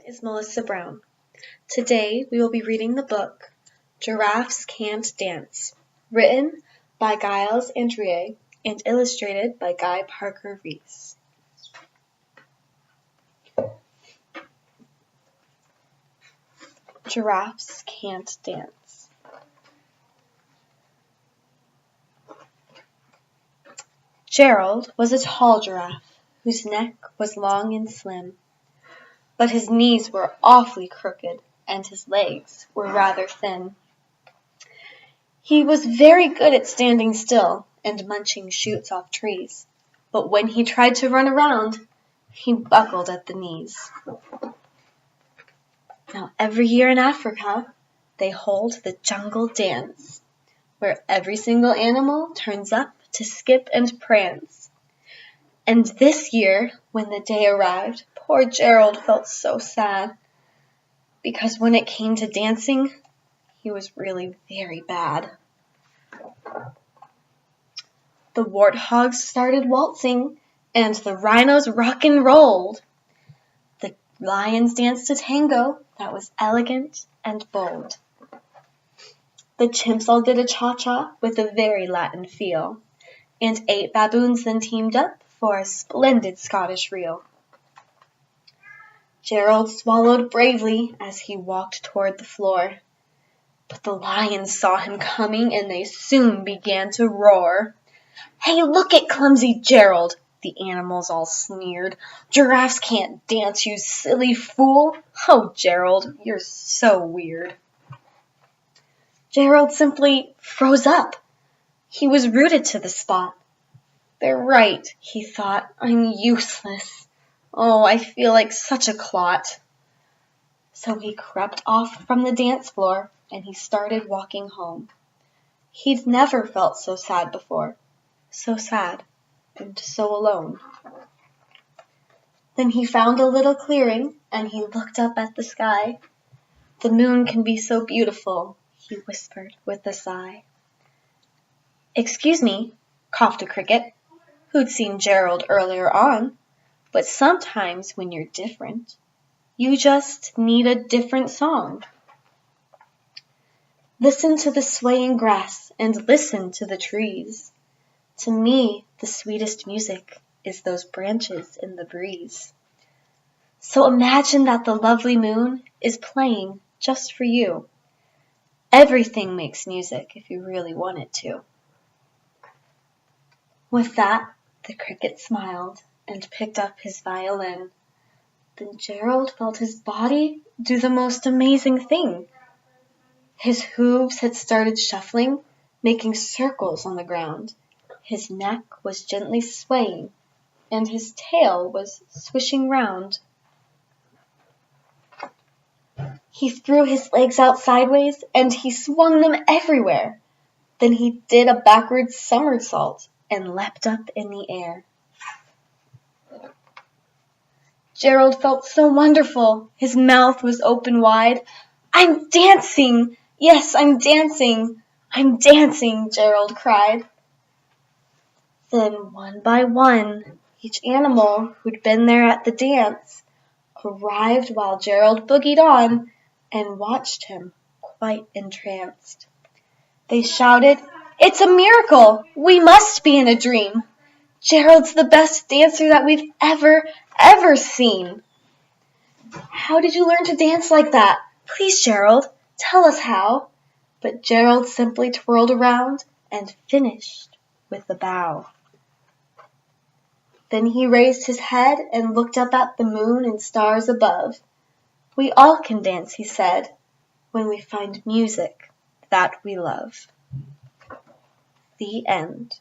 is Melissa Brown. Today we will be reading the book Giraffes Can't Dance, written by Giles and LEA and illustrated by Guy Parker Reese. Giraffes Can't Dance. Gerald was a tall giraffe whose neck was long and slim, but his knees were awfully crooked and his legs were rather thin. He was very good at standing still and munching shoots off trees, but when he tried to run around, he buckled at the knees. Now every year in Africa, they hold the jungle dance, where every single animal turns up to skip and prance. And this year, when the day arrived, poor Gerald felt so sad, because when it came to dancing, he was really very bad. The warthogs started waltzing, and the rhinos rock and rolled. The lions danced a tango that was elegant and bold. The chimps all did a cha-cha with a very Latin feel, and 8 baboons then teamed up for a splendid Scottish reel. Gerald swallowed bravely as he walked toward the floor, but the lions saw him coming and they soon began to roar. "Hey, look at clumsy Gerald," the animals all sneered. "Giraffes can't dance, you silly fool. Oh, Gerald, you're so weird." Gerald simply froze up. He was rooted to the spot. "They're right," he thought. "I'm useless. Oh, I feel like such a clot." So he crept off from the dance floor and he started walking home. He'd never felt so sad before, so sad and so alone. Then he found a little clearing and he looked up at the sky. "The moon can be so beautiful," he whispered with a sigh. "Excuse me," coughed a cricket, who'd seen Gerald earlier on, "but sometimes when you're different, you just need a different song. Listen to the swaying grass and listen to the trees. To me, the sweetest music is those branches in the breeze. So imagine that the lovely moon is playing just for you. Everything makes music if you really want it to." With that, the cricket smiled and picked up his violin. Then Gerald felt his body do the most amazing thing. His hooves had started shuffling, making circles on the ground. His neck was gently swaying, and his tail was swishing round. He threw his legs out sideways, and he swung them everywhere. Then he did a backward somersault and leapt up in the air. Gerald felt so wonderful. His mouth was open wide. "I'm dancing! Yes, I'm dancing! I'm dancing!" Gerald cried. Then one by one, each animal who'd been there at the dance arrived while Gerald boogied on and watched him quite entranced. They shouted, "It's a miracle! We must be in a dream! Gerald's the best dancer that we've ever seen. How did you learn to dance like that? Please, Gerald, tell us how." But Gerald simply twirled around and finished with a bow. Then he raised his head and looked up at the moon and stars above. "We all can dance," he said, "when we find music that we love." The end.